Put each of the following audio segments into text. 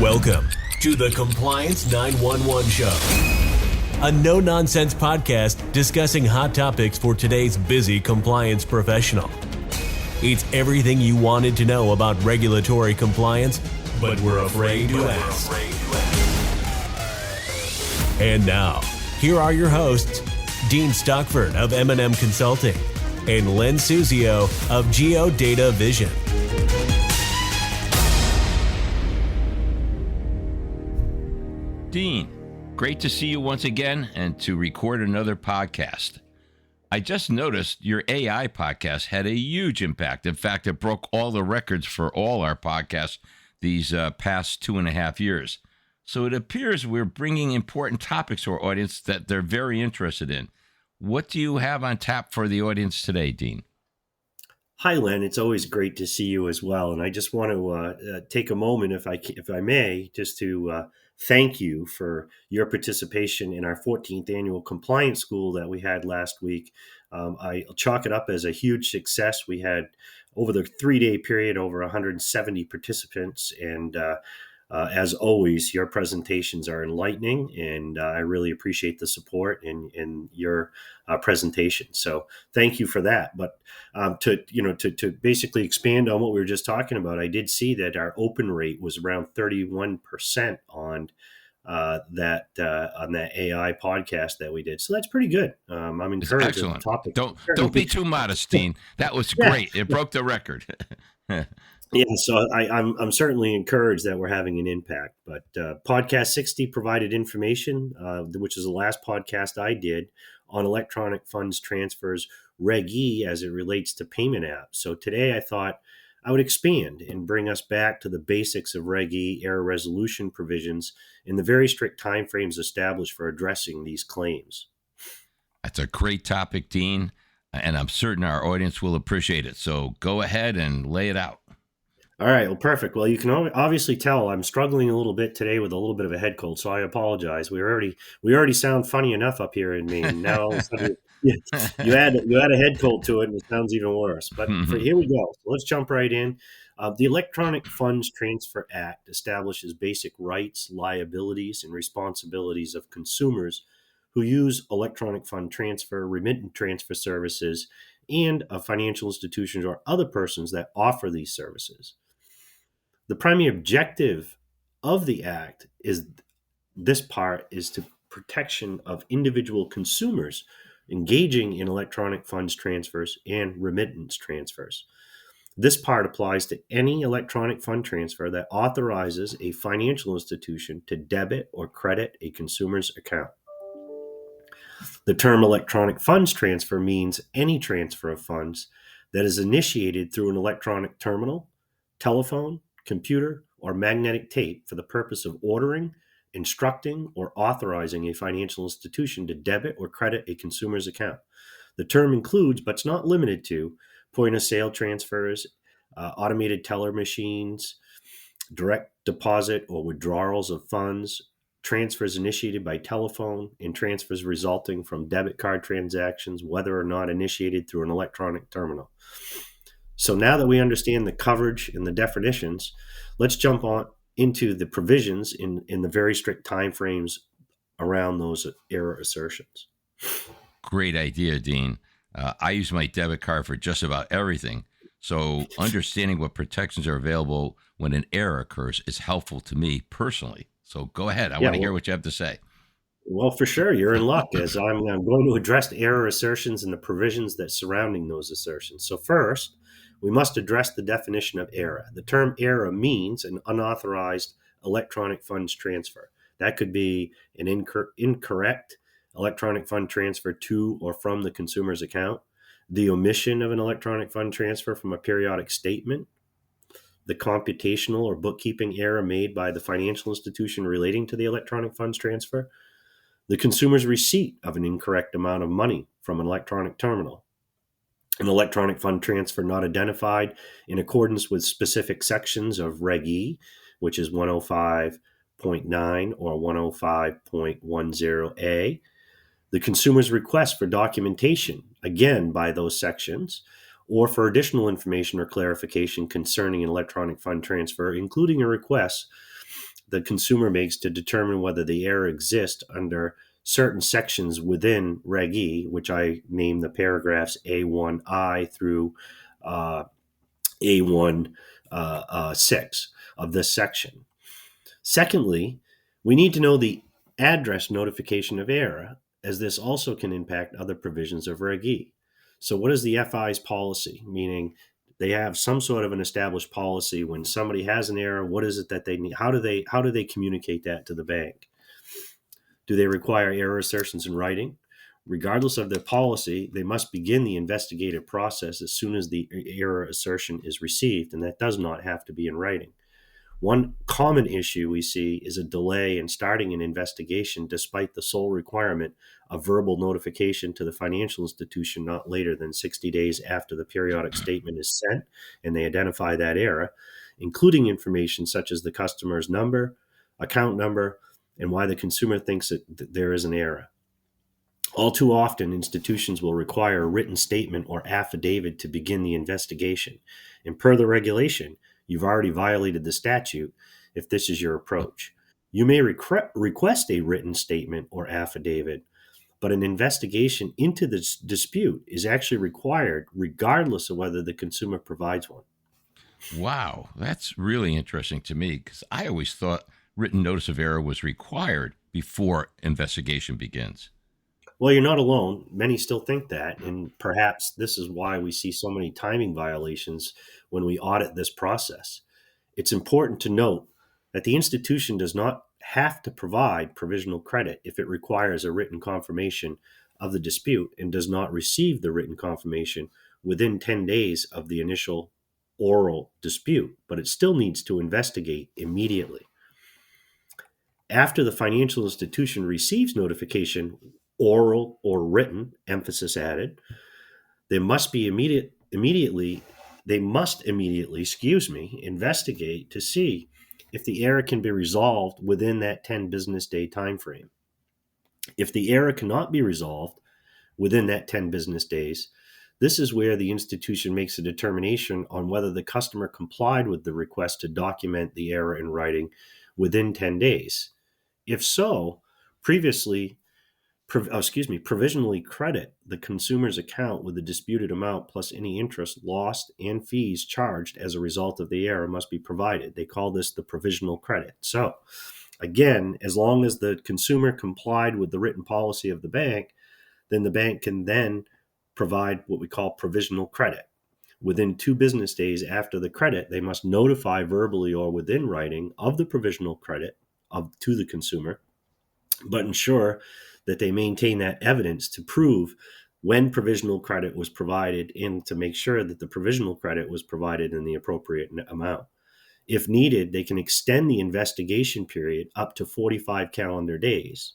Welcome to the Compliance 911 Show, a no-nonsense podcast discussing hot topics for today's busy compliance professional. It's everything you wanted to know about regulatory compliance, but we're afraid to ask. And now, here are your hosts, Dean Stockford of M&M Consulting and Len Suzio of GeoData Vision. Dean, great to see you once again and to record another podcast. I just noticed your AI podcast had a huge impact. In fact, it broke all the records for all our podcasts these past 2.5 years. So it appears we're bringing important topics to our audience that they're very interested in. What do you have on tap for the audience today, Dean? Hi, Len. It's always great to see you as well. And I just want to take a moment, if I may, just to thank you for your participation in our 14th annual compliance school that we had last week. I chalk it up as a huge success. We had, over the 3-day period, over 170 participants. And as always, your presentations are enlightening, and I really appreciate the support in your presentation. So thank you for that. But to basically expand on what we were just talking about, I did see that our open rate was around 31% on that AI podcast that we did. So that's pretty good. I'm encouraged. Excellent. Topic. Don't be too modest, Dean. That was great. It broke the record. Yeah, so I'm certainly encouraged that we're having an impact. But podcast 60 provided information, which is the last podcast I did on electronic funds transfers, Reg E, as it relates to payment apps. So today I thought I would expand and bring us back to the basics of Reg E error resolution provisions and the very strict timeframes established for addressing these claims. That's a great topic, Dean, and I'm certain our audience will appreciate it. So go ahead and lay it out. All right. Well, perfect. Well, you can obviously tell I'm struggling a little bit today with a little bit of a head cold, so I apologize. We already sound funny enough up here in Maine. Now all of a sudden, you add a head cold to it, and it sounds even worse. But here we go. So let's jump right in. The Electronic Funds Transfer Act establishes basic rights, liabilities, and responsibilities of consumers who use electronic fund transfer, remittance transfer services, and of financial institutions or other persons that offer these services. The primary objective of the Act is to protection of individual consumers engaging in electronic funds transfers and remittance transfers. This part applies to any electronic fund transfer that authorizes a financial institution to debit or credit a consumer's account. The term electronic funds transfer means any transfer of funds that is initiated through an electronic terminal, telephone, computer, or magnetic tape for the purpose of ordering, instructing, or authorizing a financial institution to debit or credit a consumer's account. The term includes, but it's not limited to, point-of-sale transfers, automated teller machines, direct deposit or withdrawals of funds, transfers initiated by telephone, and transfers resulting from debit card transactions, whether or not initiated through an electronic terminal. So now that we understand the coverage and the definitions, let's jump on into the provisions in the very strict timeframes around those error assertions. Great idea, Dean. I use my debit card for just about everything. So understanding what protections are available when an error occurs is helpful to me personally. So go ahead. I want to hear what you have to say. Well, for sure. You're in luck, as I'm going to address the error assertions and the provisions that surrounding those assertions. So first, we must address the definition of error. The term error means an unauthorized electronic funds transfer. That could be an incorrect electronic fund transfer to or from the consumer's account, the omission of an electronic fund transfer from a periodic statement, the computational or bookkeeping error made by the financial institution relating to the electronic funds transfer, the consumer's receipt of an incorrect amount of money from an electronic terminal, an electronic fund transfer not identified in accordance with specific sections of Reg E, which is 105.9 or 105.10A, the consumer's request for documentation, again by those sections, or for additional information or clarification concerning an electronic fund transfer, including a request the consumer makes to determine whether the error exists under certain sections within Reg E, which I name the paragraphs A1I through A1 6 of this section. Secondly, we need to know the address notification of error, as this also can impact other provisions of Reg E. So what is the FI's policy? Meaning they have some sort of an established policy when somebody has an error. What is it that they need? How do they communicate that to the bank? Do they require error assertions in writing? Regardless of their policy, they must begin the investigative process as soon as the error assertion is received, and that does not have to be in writing. One common issue we see is a delay in starting an investigation despite the sole requirement of verbal notification to the financial institution not later than 60 days after the periodic statement is sent and they identify that error, including information such as the customer's number, account number, and why the consumer thinks that there is an error. All too often, institutions will require a written statement or affidavit to begin the investigation. And per the regulation, you've already violated the statute if this is your approach. You may request a written statement or affidavit, but an investigation into this dispute is actually required regardless of whether the consumer provides one. Wow, that's really interesting to me because I always thought written notice of error was required before investigation begins. Well, you're not alone. Many still think that, and perhaps this is why we see so many timing violations when we audit this process. It's important to note that the institution does not have to provide provisional credit if it requires a written confirmation of the dispute and does not receive the written confirmation within 10 days of the initial oral dispute, but it still needs to investigate immediately. After the financial institution receives notification, oral or written, emphasis added, they must immediately, investigate to see if the error can be resolved within that 10 business day time frame. If the error cannot be resolved within that 10 business days, this is where the institution makes a determination on whether the customer complied with the request to document the error in writing within 10 days. If so, provisionally credit the consumer's account with the disputed amount plus any interest lost and fees charged as a result of the error must be provided. They call this the provisional credit. So, again, as long as the consumer complied with the written policy of the bank, then the bank can then provide what we call provisional credit. Within 2 business days after the credit, they must notify verbally or within writing of the provisional credit to the consumer, but ensure that they maintain that evidence to prove when provisional credit was provided and to make sure that the provisional credit was provided in the appropriate amount. If needed, they can extend the investigation period up to 45 calendar days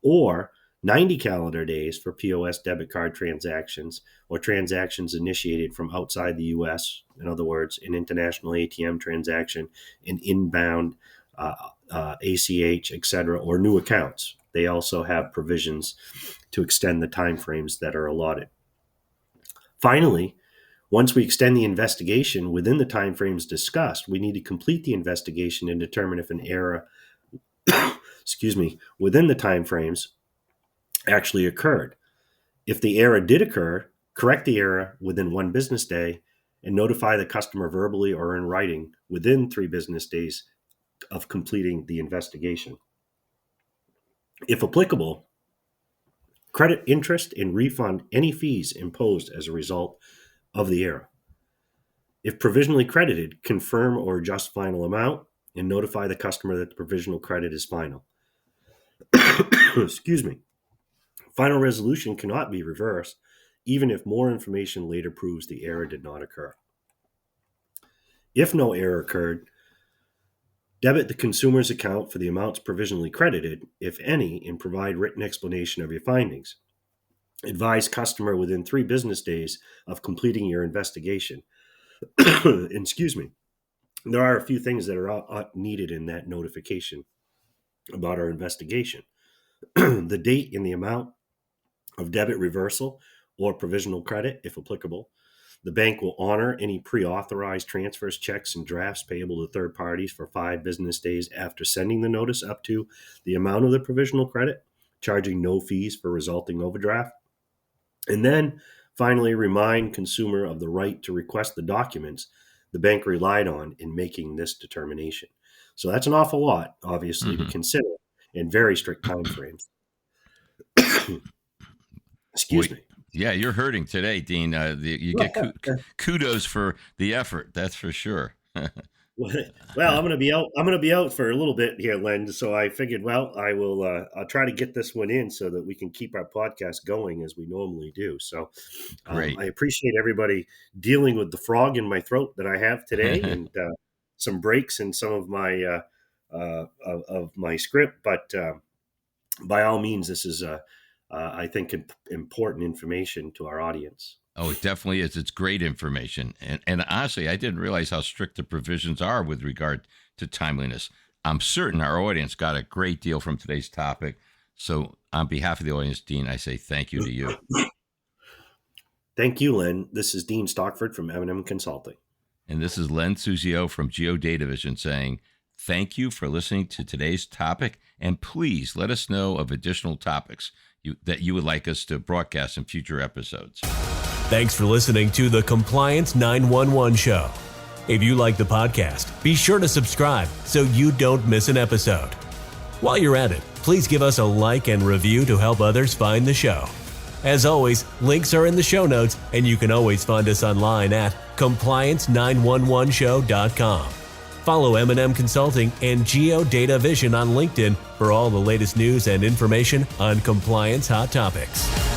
or 90 calendar days for POS debit card transactions or transactions initiated from outside the U.S. In other words, an international ATM transaction, an inbound ACH, etc., or new accounts. They also have provisions to extend the timeframes that are allotted. Finally, once we extend the investigation within the timeframes discussed, we need to complete the investigation and determine if an error, within the timeframes actually occurred. If the error did occur, correct the error within 1 business day and notify the customer verbally or in writing within 3 business days of completing the investigation. If applicable, credit interest and refund any fees imposed as a result of the error. If provisionally credited, confirm or adjust final amount and notify the customer that the provisional credit is final. Final resolution cannot be reversed, even if more information later proves the error did not occur. If no error occurred, debit the consumer's account for the amounts provisionally credited, if any, and provide written explanation of your findings. Advise customer within 3 business days of completing your investigation. There are a few things that are needed in that notification about our investigation. The date and the amount of debit reversal or provisional credit, if applicable. The bank will honor any pre-authorized transfers, checks, and drafts payable to third parties for 5 business days after sending the notice up to the amount of the provisional credit, charging no fees for resulting overdraft. And then finally, remind consumer of the right to request the documents the bank relied on in making this determination. So that's an awful lot, obviously, to consider in very strict timeframes. Excuse me. Yeah, you're hurting today, Dean. You get kudos for the effort. That's for sure. Well, I'm going to be out. I'm going to be out for a little bit here, Len. So I figured, well, I will. I'll try to get this one in so that we can keep our podcast going as we normally do. So, Great. I appreciate everybody dealing with the frog in my throat that I have today, and some breaks in some of my of my script. But by all means, this is I think important information to our audience. Oh, it definitely is. It's great information. And honestly, I didn't realize how strict the provisions are with regard to timeliness. I'm certain our audience got a great deal from today's topic. So on behalf of the audience, Dean, I say thank you to you. Thank you, Len. This is Dean Stockford from M&M Consulting. And this is Len Suzio from GeoDataVision saying, thank you for listening to today's topic. And please let us know of additional topics that you would like us to broadcast in future episodes. Thanks for listening to the Compliance 911 Show. If you like the podcast, be sure to subscribe so you don't miss an episode. While you're at it, please give us a like and review to help others find the show. As always, links are in the show notes, and you can always find us online at compliance911show.com. Follow M&M Consulting and GeoDataVision on LinkedIn for all the latest news and information on compliance hot topics.